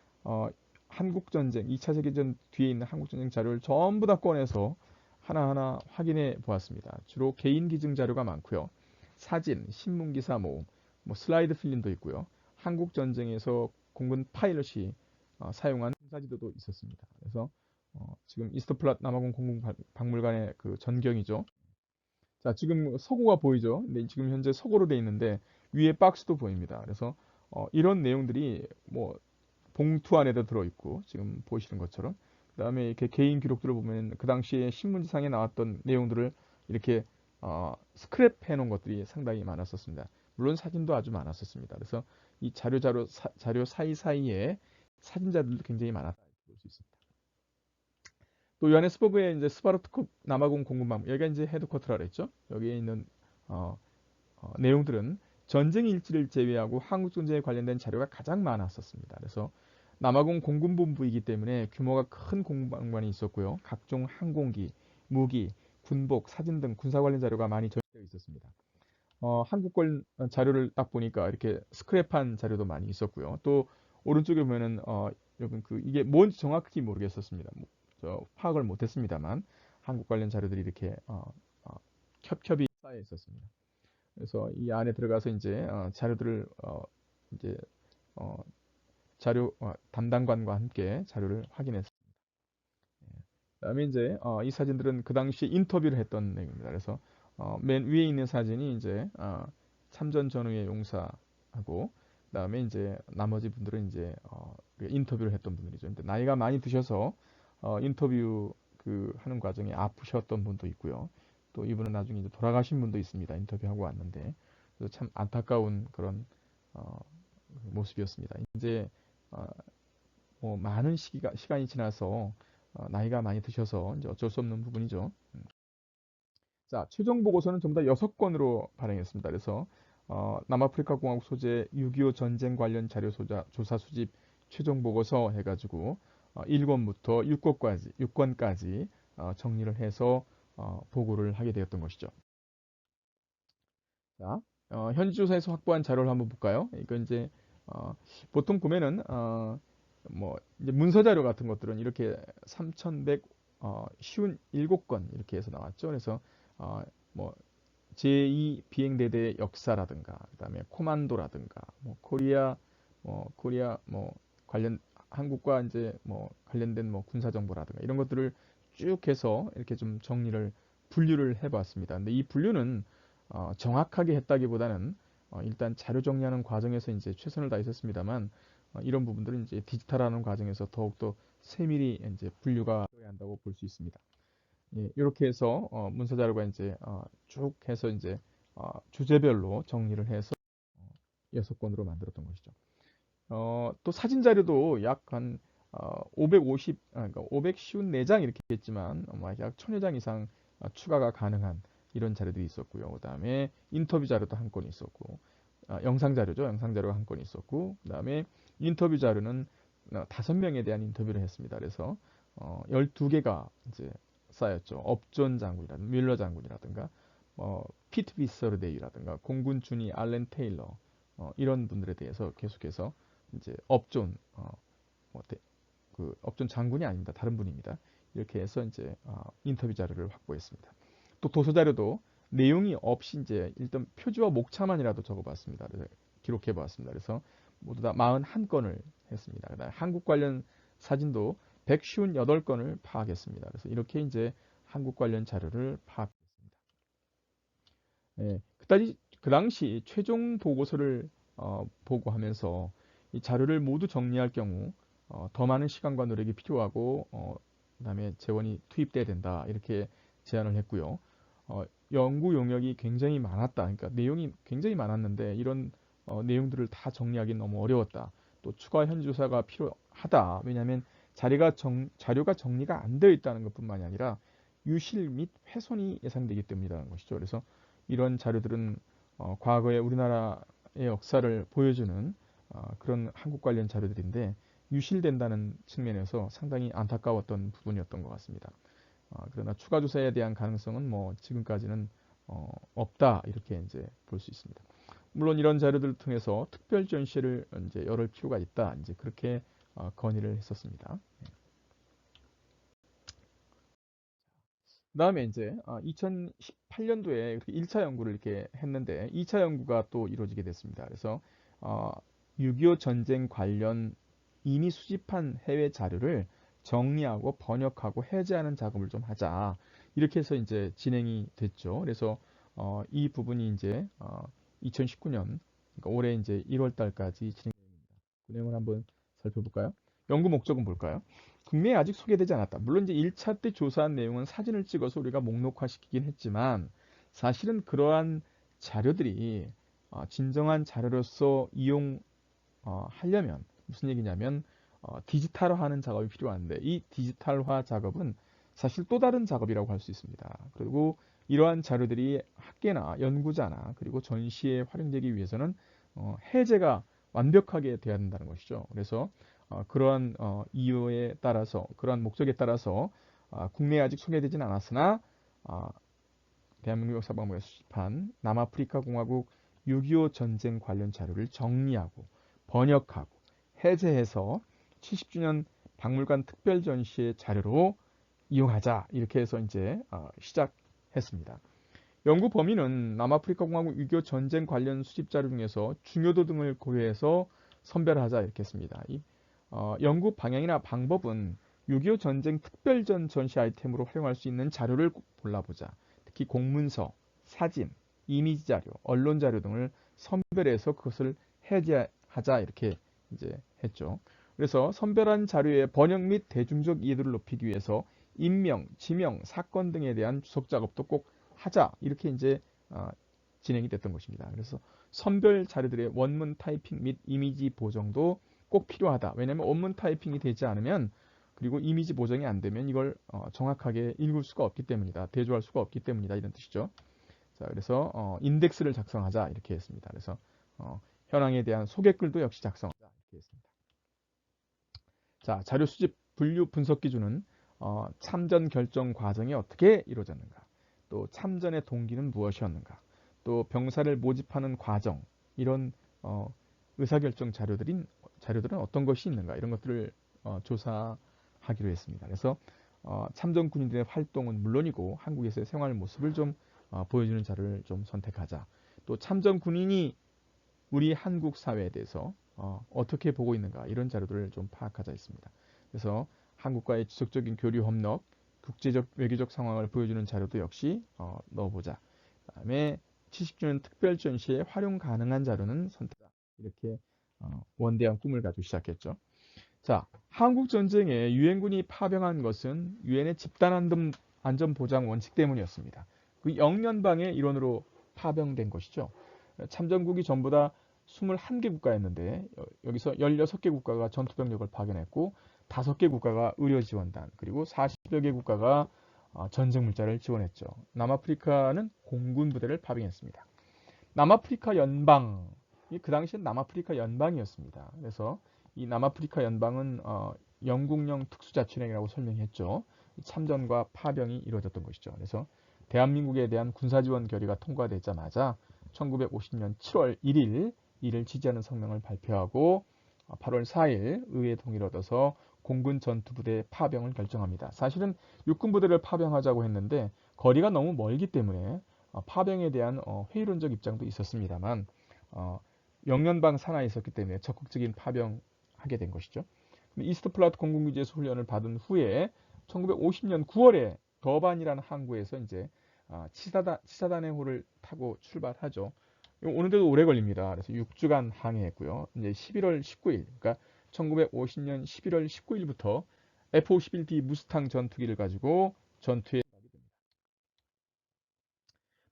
한국전쟁, 2차 세계전 뒤에 있는 한국전쟁 자료를 전부 다 꺼내서 하나하나 확인해 보았습니다. 주로 개인 기증 자료가 많고요. 사진, 신문기사 모음, 뭐 슬라이드 필름도 있고요. 한국전쟁에서 공군 파일럿이 사용한 군사지도도 있었습니다. 그래서 지금 이스트플랏 남아공 공군박물관의 그 전경이죠. 자, 지금 서고가 보이죠? 근데 지금 현재 서고로 돼 있는데 위에 박스도 보입니다. 그래서 이런 내용들이 뭐 봉투 안에도 들어있고 지금 보시는 것처럼 그다음에 이렇게 개인 기록들을 보면 그 당시에 신문지상에 나왔던 내용들을 이렇게 스크랩 해놓은 것들이 상당히 많았었습니다. 물론 사진도 아주 많았었습니다. 그래서 이 자료 사이사이에 사진자들도 굉장히 많았다 볼 수 있습니다. 또 요하네스버그의 이제 스바르트크 남아공 공군방 여기가 이제 헤드쿼터라 그랬죠. 여기에 있는 어, 내용들은 전쟁 일지를 제외하고 한국 전쟁에 관련된 자료가 가장 많았었습니다. 그래서 남아공 공군본부이기 때문에 규모가 큰 공방관이 있었고요. 각종 항공기, 무기, 군복, 사진 등 군사 관련 자료가 많이 저장되어 있었습니다. 한국권 자료를 딱 보니까 이렇게 스크랩한 자료도 많이 있었고요. 또 오른쪽에 보면은 여러분 그 이게 뭔지 정확히 모르겠었습니다. 저 파악을 못했습니다만 한국 관련 자료들이 이렇게 겹겹이 쌓여 있었습니다. 그래서 이 안에 들어가서 이제 자료들을 이제 어, 자료 담당관과 함께 자료를 확인했습니다. 그다음에 이제 이 사진들은 그 당시 인터뷰를 했던 내용입니다. 그래서 맨 위에 있는 사진이 이제 참전 전후의 용사하고 그다음에 이제 나머지 분들은 이제 인터뷰를 했던 분들이죠. 근데 나이가 많이 드셔서 인터뷰 그 하는 과정에 아프셨던 분도 있고요. 또 이분은 나중에 이제 돌아가신 분도 있습니다. 인터뷰하고 왔는데 그래서 참 안타까운 그런 모습이었습니다. 이제 어, 많은 시간이 지나서 나이가 많이 드셔서 이제 어쩔 수 없는 부분이죠. 자, 최종 보고서는 전부 다 6건으로 발행했습니다. 그래서 남아프리카 공화국 소재 6.25 전쟁 관련 자료 조사 수집 최종 보고서 해가지고 1권부터 6권까지 정리를 해서 보고를 하게 되었던 것이죠. 자, 현지 조사에서 확보한 자료를 한번 볼까요? 이건 이제 어, 보통 보면은 뭐 이제 문서 자료 같은 것들은 이렇게 3,157건 이렇게 해서 나왔죠. 그래서 뭐 제2 비행대대의 역사라든가 그다음에 코만도라든가 뭐 코리아 뭐 관련 한국과 이제 뭐 관련된 뭐 군사 정보라든가 이런 것들을 쭉 해서 이렇게 좀 정리를 분류를 해봤습니다. 근데 이 분류는 정확하게 했다기보다는 일단 자료 정리하는 과정에서 이제 최선을 다했었습니다만 이런 부분들은 이제 디지털하는 과정에서 더욱더 세밀히 이제 분류가 되어야 한다고 볼 수 있습니다. 예, 이렇게 해서 문서 자료가 이제 쭉 해서 이제 주제별로 정리를 해서 6건으로 만들었던 것이죠. 또 사진 자료도 약 한 그러니까 554장 이렇게 했지만 약 1000여 장 이상 추가가 가능한 이런 자료들이 있었고요. 그다음에 인터뷰 자료도 한 건 있었고, 영상 자료죠. 영상 자료가 한 건 있었고, 그다음에 인터뷰 자료는 5명에 대한 인터뷰를 했습니다. 그래서 12개가 이제 쌓였죠. 업존 장군이라든가 뮬러 장군이라든가 피트 비서르데이라든가 공군 준이 알렌 테일러 이런 분들에 대해서 계속해서 이제 뭐 그 업존 장군이 아닙니다. 다른 분입니다. 이렇게 해서 이제 인터뷰 자료를 확보했습니다. 또 도서 자료도 내용이 없이 이제 일단 표지와 목차만이라도 적어봤습니다. 그래서 기록해봤습니다. 그래서 모두 다 41건을 했습니다. 그다음에 한국 관련 사진도 158건을 파악했습니다. 그래서 이렇게 이제 한국 관련 자료를 파악했습니다. 예, 그 당시 최종 보고서를 보고하면서 이 자료를 모두 정리할 경우 더 많은 시간과 노력이 필요하고 그다음에 재원이 투입돼야 된다 이렇게 제안을 했고요. 연구 용역이 굉장히 많았다. 그러니까 내용이 굉장히 많았는데 이런 내용들을 다 정리하기 너무 어려웠다. 또 추가 현지 조사가 필요하다. 왜냐하면 자료가 정리가 안 되어 있다는 것뿐만이 아니라 유실 및 훼손이 예상되기 때문이라는 것이죠. 그래서 이런 자료들은 과거의 우리나라의 역사를 보여주는 그런 한국 관련 자료들인데 유실된다는 측면에서 상당히 안타까웠던 부분이었던 것 같습니다. 그러나 추가 조사에 대한 가능성은 뭐 지금까지는 없다 이렇게 이제 볼 수 있습니다. 물론 이런 자료들을 통해서 특별 전시를 이제 열을 필요가 있다 이제 그렇게 건의를 했었습니다. 그다음에 이제 2018년도에 1차 연구를 이렇게 했는데 2차 연구가 또 이루어지게 됐습니다. 그래서 어, 6.25 전쟁 관련 이미 수집한 해외 자료를 정리하고 번역하고 해제하는 작업을 좀 하자. 이렇게 해서 이제 진행이 됐죠. 그래서 이 부분이 이제 2019년 그러니까 올해 이제 1월 달까지 진행됩니다. 그 내용을 한번 살펴볼까요? 연구 목적은 뭘까요? 국내에 아직 소개되지 않았다. 물론 이제 1차 때 조사한 내용은 사진을 찍어서 우리가 목록화시키긴 했지만 사실은 그러한 자료들이 진정한 자료로서 이용하려면 무슨 얘기냐면 디지털화하는 작업이 필요한데 이 디지털화 작업은 사실 또 다른 작업이라고 할 수 있습니다. 그리고 이러한 자료들이 학계나 연구자나 그리고 전시에 활용되기 위해서는 해제가 완벽하게 돼야 된다는 것이죠. 그래서 그러한 이유에 따라서 그러한 목적에 따라서 국내에 아직 소개되지는 않았으나 어, 대한민국 역사박물관에 수집한 남아프리카 공화국 6.25 전쟁 관련 자료를 정리하고 번역하고 해제해서 70주년 박물관 특별 전시의 자료로 이용하자 이렇게 해서 이제 시작했습니다. 연구 범위는 남아프리카 공화국 6.25 전쟁 관련 수집 자료 중에서 중요도 등을 고려해서 선별하자 이렇게 했습니다. 연구 방향이나 방법은 6.25 전쟁 특별전 전시 아이템으로 활용할 수 있는 자료를 골라보자. 특히 공문서, 사진, 이미지 자료, 언론 자료 등을 선별해서 그것을 해제하자 이렇게 이제 했죠. 그래서 선별한 자료의 번역 및 대중적 이해도를 높이기 위해서 인명, 지명, 사건 등에 대한 주석 작업도 꼭 하자 이렇게 이제 진행이 됐던 것입니다. 그래서 선별 자료들의 원문 타이핑 및 이미지 보정도 꼭 필요하다. 왜냐하면 원문 타이핑이 되지 않으면 그리고 이미지 보정이 안 되면 이걸 정확하게 읽을 수가 없기 때문이다. 대조할 수가 없기 때문이다. 이런 뜻이죠. 자, 그래서 인덱스를 작성하자 이렇게 했습니다. 그래서 현황에 대한 소개글도 역시 작성하자 이렇게 했습니다. 자, 자료 수집 분류 분석 기준은 참전 결정 과정이 어떻게 이루어졌는가, 또 참전의 동기는 무엇이었는가, 또 병사를 모집하는 과정, 이런 의사결정 자료들은 어떤 것이 있는가, 이런 것들을 조사하기로 했습니다. 그래서 참전 군인들의 활동은 물론이고 한국에서의 생활 모습을 좀 보여주는 자료를 좀 선택하자. 또 참전 군인이 우리 한국 사회에 대해서 어떻게 보고 있는가, 이런 자료들을 좀 파악하자 했습니다. 그래서 한국과의 지속적인 교류 협력, 국제적 외교적 상황을 보여주는 자료도 역시 넣어보자. 그다음에 70주년 특별 전시에 활용 가능한 자료는 선택하자. 이렇게 원대한 꿈을 가지고 시작했죠. 자, 한국 전쟁에 유엔군이 파병한 것은 유엔의 집단 안전 보장 원칙 때문이었습니다. 그 영연방의 일원으로 파병된 것이죠. 참전국이 전부 다 21개 국가였는데 여기서 16개 국가가 전투병력을 파견했고 5개 국가가 의료지원단, 그리고 40여 개 국가가 전쟁 물자를 지원했죠. 남아프리카는 공군 부대를 파병했습니다. 남아프리카 연방, 그 당시엔 남아프리카 연방이었습니다. 그래서 이 남아프리카 연방은 영국령 특수자치령이라고 설명했죠. 참전과 파병이 이루어졌던 것이죠. 그래서 대한민국에 대한 군사지원 결의가 통과되자마자 1950년 7월 1일 이를 지지하는 성명을 발표하고 8월 4일 의회 동의를 얻어서 공군 전투부대 파병을 결정합니다. 사실은 육군부대를 파병하자고 했는데 거리가 너무 멀기 때문에 파병에 대한 회의론적 입장도 있었습니다만 영연방 산하에 있었기 때문에 적극적인 파병하게 된 것이죠. 이스트플라트 공군기지에서 훈련을 받은 후에 1950년 9월에 더반이라는 항구에서 이제 치사단의 호를 타고 출발하죠. 오는데도 오래 걸립니다. 그래서 6주간 항해했고요. 이제 11월 19일, 그러니까 1950년 11월 19일부터 F-51D 무스탕 전투기를 가지고 전투에 나가게 됩니다.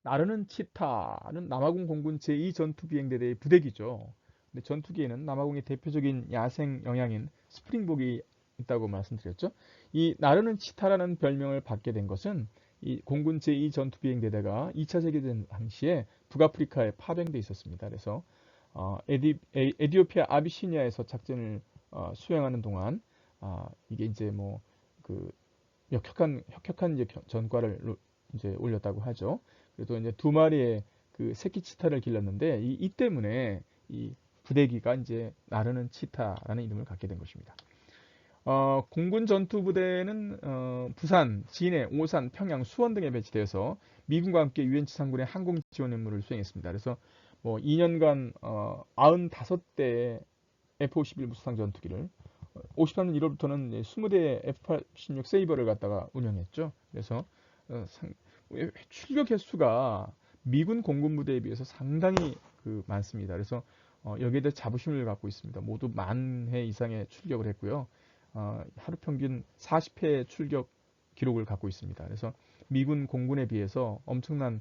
나르는 치타는 남아공 공군 제2전투비행대대의 부대기죠. 근데 전투기에는 남아공의 대표적인 야생 영양인 스프링복이 있다고 말씀드렸죠. 이 나르는 치타라는 별명을 받게 된 것은 이 공군 제2전투비행대대가 2차 세계대전 당시에 북아프리카에 파병돼 있었습니다. 그래서 에디오피아 아비시니아에서 작전을 수행하는 동안 이게 이제 뭐 그 혁혁한 이제 전과를 이제 올렸다고 하죠. 그래서 이제 두 마리의 그 새끼 치타를 길렀는데 이 때문에 이 부대기가 이제 나르는 치타라는 이름을 갖게 된 것입니다. 공군 전투부대는 부산, 진해, 오산, 평양, 수원 등에 배치되어서 미군과 함께 유엔치 상군의 항공 지원 임무를 수행했습니다. 그래서 뭐 2년간 95대의 F-51 무스탕 전투기를 53년 1월부터는 20대의 F-86 세이버를 갖다가 운영했죠. 그래서 출격 횟수가 미군 공군 부대에 비해서 상당히 많습니다. 그래서 여기에 대해 자부심을 갖고 있습니다. 모두 10,000회 이상의 출격을 했고요. 하루 평균 40회 출격 기록을 갖고 있습니다. 그래서 미군 공군에 비해서 엄청난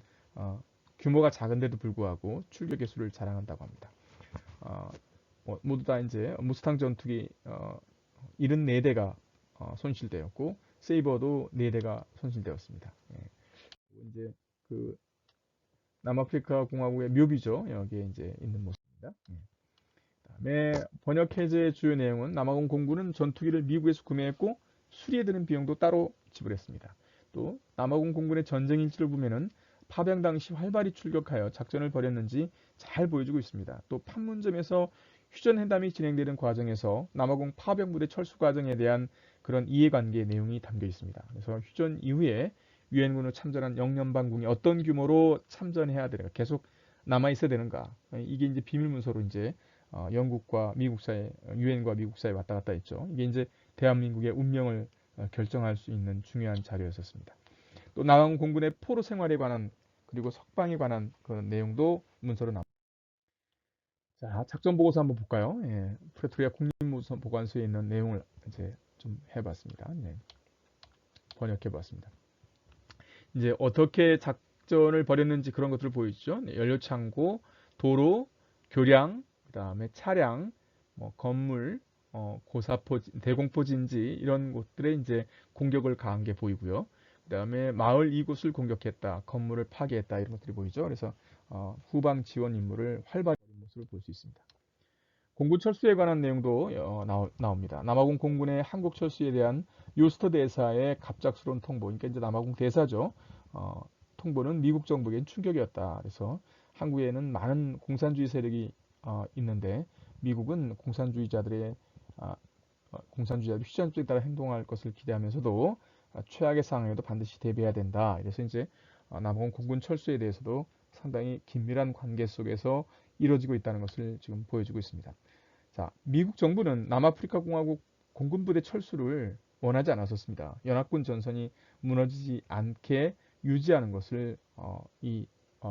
규모가 작은데도 불구하고 출격 횟수를 자랑한다고 합니다. 모두 다 이제 무스탕 전투기 74대가 손실되었고 세이버도 4대가 손실되었습니다. 예. 이제 그 남아프리카 공화국의 묘비죠. 여기에 이제 있는 모습입니다. 그다음에 번역 해제의 주요 내용은 남아공 공군은 전투기를 미국에서 구매했고 수리에 드는 비용도 따로 지불했습니다. 또 남아공 공군의 전쟁 일지를 보면은 파병 당시 활발히 출격하여 작전을 벌였는지 잘 보여주고 있습니다. 또 판문점에서 휴전회담이 진행되는 과정에서 남아공 파병부대 철수 과정에 대한 그런 이해관계 내용이 담겨 있습니다. 그래서 휴전 이후에 유엔군으로 참전한 영연방군이 어떤 규모로 참전해야 되는가, 계속 남아 있어야 되는가, 이게 이제 비밀 문서로 이제 영국과 미국 사이, 유엔과 미국 사이 왔다 갔다 했죠. 이게 이제 대한민국의 운명을 결정할 수 있는 중요한 자료였었습니다. 또 남아공 공군의 포로 생활에 관한 그리고 석방에 관한 그런 내용도 문서로 나옵니다. 자, 작전 보고서 한번 볼까요? 예, 프레토리아 국립보관소에 있는 내용을 이제 좀 해봤습니다. 네, 번역해봤습니다. 이제 어떻게 작전을 벌였는지 그런 것들을 보여주죠. 네, 연료창고, 도로, 교량, 그다음에 차량, 뭐 건물, 고사포, 대공포 진지 이런 곳들에 이제 공격을 가한 게 보이고요. 그다음에 마을 이곳을 공격했다, 건물을 파괴했다 이런 것들이 보이죠. 그래서 후방 지원 임무를 활발히 하는 모습을 볼 수 있습니다. 공군 철수에 관한 내용도 나옵니다. 남아공 공군의 한국 철수에 대한 요스터 대사의 갑작스러운 통보, 그러니까 이제 남아공 대사죠. 통보는 미국 정부에겐 충격이었다. 그래서 한국에는 많은 공산주의 세력이 있는데 미국은 공산주의자들이 휴전주의에 따라 행동할 것을 기대하면서도 최악의 상황에도 반드시 대비해야 된다. 그래서 이제 남아공 공군 철수에 대해서도 상당히 긴밀한 관계 속에서 이루어지고 있다는 것을 지금 보여주고 있습니다. 자, 미국 정부는 남아프리카 공화국 공군부대 철수를 원하지 않았었습니다. 연합군 전선이 무너지지 않게 유지하는 것을 이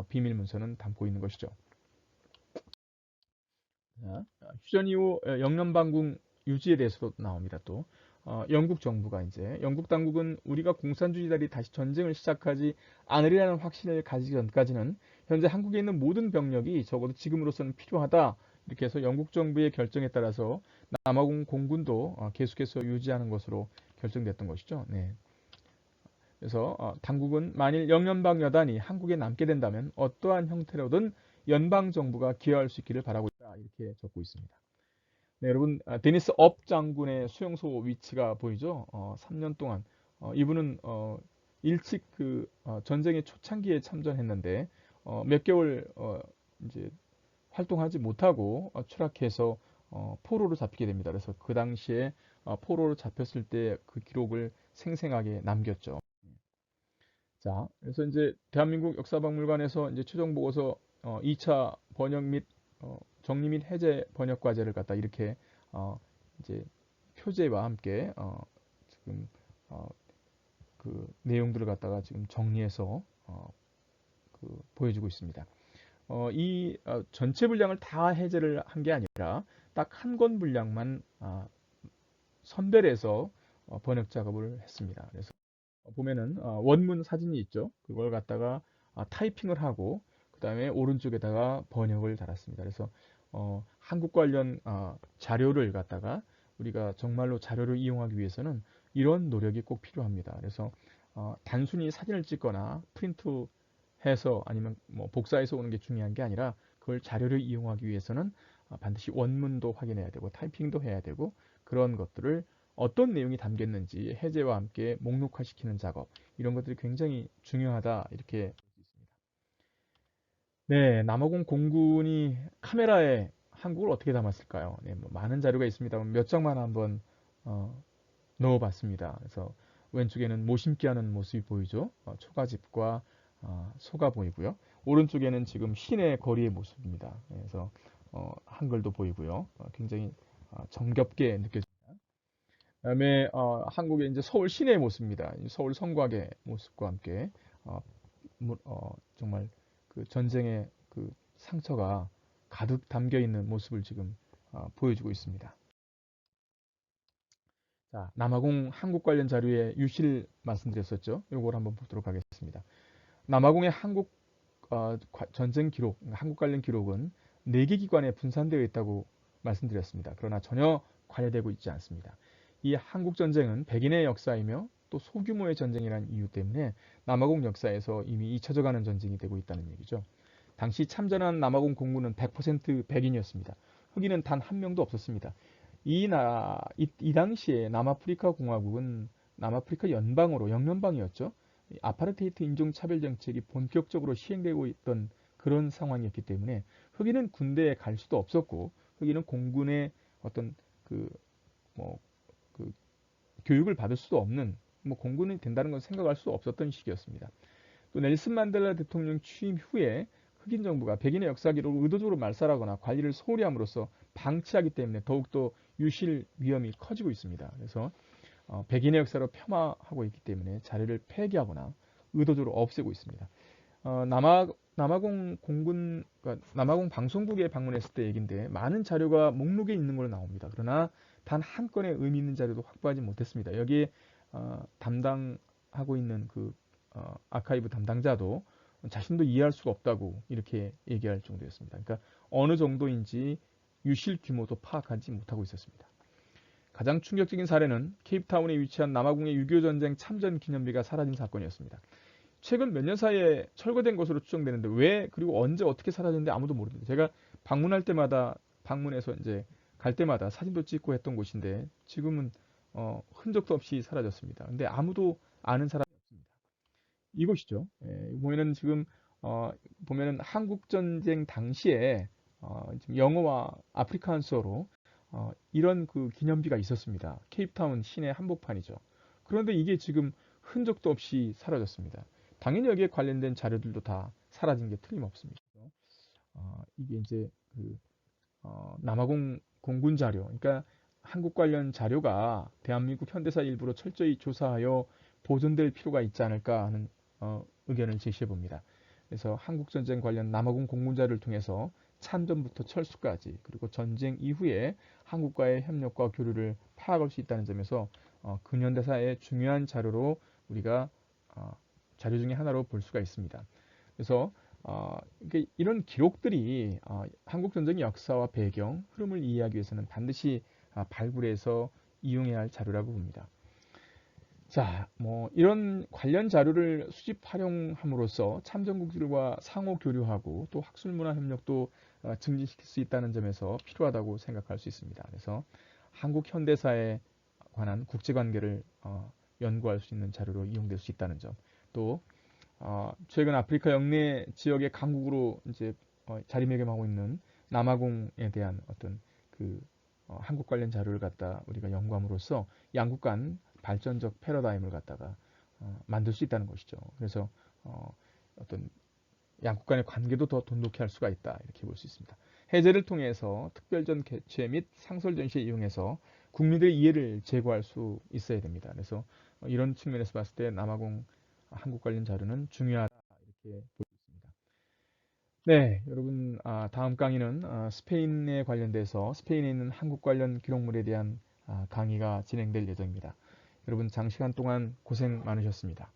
비밀 문서는 담고 있는 것이죠. 자, 휴전 이후 영연방군 유지에 대해서도 나옵니다. 또 영국 정부가 이제 영국 당국은 우리가 공산주의자들이 다시 전쟁을 시작하지 않으리라는 확신을 가지기 전까지는 현재 한국에 있는 모든 병력이 적어도 지금으로서는 필요하다. 이렇게 해서 영국 정부의 결정에 따라서 남아공 공군도 계속해서 유지하는 것으로 결정됐던 것이죠. 네. 그래서 당국은 만일 영연방 여단이 한국에 남게 된다면 어떠한 형태로든 연방 정부가 기여할 수 있기를 바라고 있다. 이렇게 적고 있습니다. 네, 여러분, 데니스 업 장군의 수용소 위치가 보이죠? 3년 동안 이분은 일찍 전쟁의 초창기에 참전했는데 몇 개월 이제 활동하지 못하고 추락해서 포로로 잡히게 됩니다. 그래서 그 당시에 포로로 잡혔을 때 그 기록을 생생하게 남겼죠. 자, 그래서 이제 대한민국 역사박물관에서 이제 최종 보고서 2차 번역 및 정리 및 해제 번역 과제를 갖다 이렇게 이제 표제와 함께 지금 어, 그 내용들을 갖다가 지금 정리해서 보여주고 있습니다. 이 전체 분량을 다 해제를 한 게 아니라 딱 한 권 분량만 선별해서 번역 작업을 했습니다. 그래서 보면은 원문 사진이 있죠. 그걸 갖다가 타이핑을 하고 그 다음에 오른쪽에다가 번역을 달았습니다. 그래서 한국 관련 자료를 갖다가 우리가 정말로 자료를 이용하기 위해서는 이런 노력이 꼭 필요합니다. 그래서 단순히 사진을 찍거나 프린트해서 아니면 뭐 복사해서 오는 게 중요한 게 아니라 그걸 자료를 이용하기 위해서는 반드시 원문도 확인해야 되고 타이핑도 해야 되고 그런 것들을 어떤 내용이 담겼는지 해제와 함께 목록화시키는 작업 이런 것들이 굉장히 중요하다 이렇게 볼 수 있습니다. 네, 남아공 공군이 카메라에 한국을 어떻게 담았을까요? 네, 뭐 많은 자료가 있습니다만 몇 장만 한번 어, 넣어봤습니다. 그래서 왼쪽에는 모심기하는 모습이 보이죠. 초가집과 소가 보이고요. 오른쪽에는 지금 시내 거리의 모습입니다. 그래서 한글도 보이고요. 굉장히 정겹게 느껴집니다. 그다음에 한국의 이제 서울 시내의 모습입니다. 서울 성곽의 모습과 함께 어, 정말 그 전쟁의 그 상처가 가득 담겨 있는 모습을 지금 보여주고 있습니다. 자, 남아공 한국 관련 자료에 유실 말씀드렸었죠. 이걸 한번 보도록 하겠습니다. 남아공의 한국 전쟁 기록, 한국 관련 기록은 4개 기관에 분산되어 있다고 말씀드렸습니다. 그러나 전혀 관여되고 있지 않습니다. 이 한국 전쟁은 백인의 역사이며 또 소규모의 전쟁이라는 이유 때문에 남아공 역사에서 이미 잊혀져가는 전쟁이 되고 있다는 얘기죠. 당시 참전한 남아공 공군은 100% 백인이었습니다. 흑인은 단 한 명도 없었습니다. 이 당시에 남아프리카 공화국은 남아프리카 연방으로 영연방이었죠. 아파르테이트 인종차별 정책이 본격적으로 시행되고 있던 그런 상황이었기 때문에 흑인은 군대에 갈 수도 없었고 흑인은 공군의 어떤 그 뭐 그 교육을 받을 수도 없는 뭐 공군이 된다는 건 생각할 수 없었던 시기였습니다. 또 넬슨 만델라 대통령 취임 후에 흑인 정부가 백인의 역사 기록을 의도적으로 말살하거나 관리를 소홀히 함으로써 방치하기 때문에 더욱더 유실 위험이 커지고 있습니다. 그래서 백인의 역사로 폄하하고 있기 때문에 자료를 폐기하거나 의도적으로 없애고 있습니다. 남아공 공군, 그러니까 남아공 방송국에 방문했을 때 얘긴데 많은 자료가 목록에 있는 걸로 나옵니다. 그러나 단 한 건의 의미 있는 자료도 확보하지 못했습니다. 여기에 담당하고 있는 아카이브 담당자도 자신도 이해할 수가 없다고 이렇게 얘기할 정도였습니다. 그러니까 어느 정도인지 유실 규모도 파악하지 못하고 있었습니다. 가장 충격적인 사례는 케이프타운에 위치한 남아공의 6.25 전쟁 참전 기념비가 사라진 사건이었습니다. 최근 몇 년 사이에 철거된 것으로 추정되는데 왜 그리고 언제 어떻게 사라졌는지 아무도 모릅니다. 제가 방문할 때마다 방문해서 이제 갈 때마다 사진도 찍고 했던 곳인데 지금은 흔적도 없이 사라졌습니다. 근데 아무도 아는 사람이 없습니다. 이곳이죠. 예, 보면은 지금 어, 보면은 한국 전쟁 당시에 지금 영어와 아프리카언서로 이런 그 기념비가 있었습니다. 케이프타운 시내 한복판이죠. 그런데 이게 지금 흔적도 없이 사라졌습니다. 당연히 여기에 관련된 자료들도 다 사라진 게 틀림없습니다. 이게 이제 그 남아공 공군 자료, 그러니까 한국 관련 자료가 대한민국 현대사 일부로 철저히 조사하여 보존될 필요가 있지 않을까 하는 의견을 제시해 봅니다. 그래서 한국 전쟁 관련 남아공 공군 자료를 통해서 참전부터 철수까지 그리고 전쟁 이후에 한국과의 협력과 교류를 파악할 수 있다는 점에서 근현대사의 중요한 자료로 우리가 자료 중에 하나로 볼 수가 있습니다. 그래서 이런 기록들이 한국 전쟁의 역사와 배경, 흐름을 이해하기 위해서는 반드시 발굴해서 이용해야 할 자료라고 봅니다. 자, 뭐 이런 관련 자료를 수집 활용함으로써 참전국들과 상호 교류하고 또 학술문화 협력도 증진시킬 수 있다는 점에서 필요하다고 생각할 수 있습니다. 그래서 한국 현대사에 관한 국제관계를 연구할 수 있는 자료로 이용될 수 있다는 점, 또 최근 아프리카 영내 지역의 강국으로 이제 자리매김하고 있는 남아공에 대한 어떤 그 한국 관련 자료를 갖다 우리가 연구함으로써 양국 간 발전적 패러다임을 갖다가 만들 수 있다는 것이죠. 그래서 어떤 양국 간의 관계도 더 돈독히 할 수가 있다 이렇게 볼 수 있습니다. 해제를 통해서 특별전 개최 및 상설 전시에 이용해서 국민들의 이해를 제고할 수 있어야 됩니다. 그래서 이런 측면에서 봤을 때 남아공 한국 관련 자료는 중요하다 이렇게 볼 수 있습니다. 네, 여러분 다음 강의는 스페인에 관련돼서 스페인에 있는 한국 관련 기록물에 대한 강의가 진행될 예정입니다. 여러분 장시간 동안 고생 많으셨습니다.